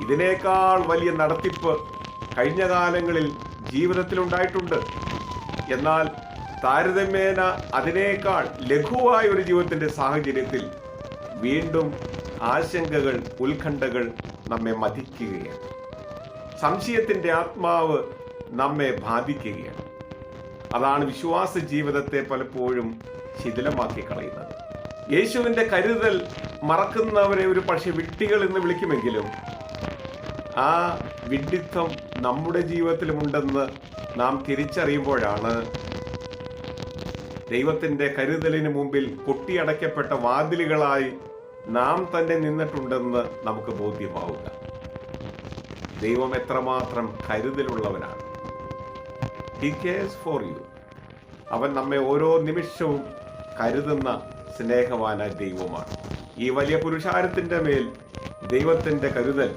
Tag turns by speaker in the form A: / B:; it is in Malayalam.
A: ഇതിനേക്കാൾ വലിയ നടത്തിപ്പ് കഴിഞ്ഞ കാലങ്ങളിൽ ജീവിതത്തിലുണ്ടായിട്ടുണ്ട്. എന്നാൽ താരതമ്യേന അതിനേക്കാൾ ലഘുവായ ഒരു ജീവിതത്തിന്റെ സാഹചര്യത്തിൽ വീണ്ടും ആശങ്കകൾ, ഉത്കണ്ഠകൾ നമ്മെ മഥിക്കുകയാണ്. സംശയത്തിന്റെ ആത്മാവ് നമ്മെ ബാധിക്കുകയാണ്. അതാണ് വിശ്വാസ ജീവിതത്തെ പലപ്പോഴും ശിഥിലമാക്കി കളയുന്നത്. യേശുവിന്റെ കരുതൽ മറക്കുന്നവരെ ഒരു പക്ഷെ വിഡ്ഢികൾ എന്ന് വിളിക്കുമെങ്കിലും ആ വിഡ്ഢിത്വം നമ്മുടെ ജീവിതത്തിലുമുണ്ടെന്ന് നാം തിരിച്ചറിയുമ്പോഴാണ് ദൈവത്തിന്റെ കരുതലിന് മുമ്പിൽ കൊട്ടിയടയ്ക്കപ്പെട്ട വാതിലുകളായി നാം തന്നെ നിന്നിട്ടുണ്ടെന്ന് നമുക്ക് ബോധ്യമാവുക. ദൈവം എത്രമാത്രം കരുതലുള്ളവനാണ്. He cares for you. അവൻ നമ്മെ ഓരോ നിമിഷവും കരുതുന്ന സ്നേഹവാനായ ദൈവമാണ്. ഈ വലിയ പുരുഷാരത്തിന്റെ മേൽ ദൈവത്തിന്റെ കരുതൽ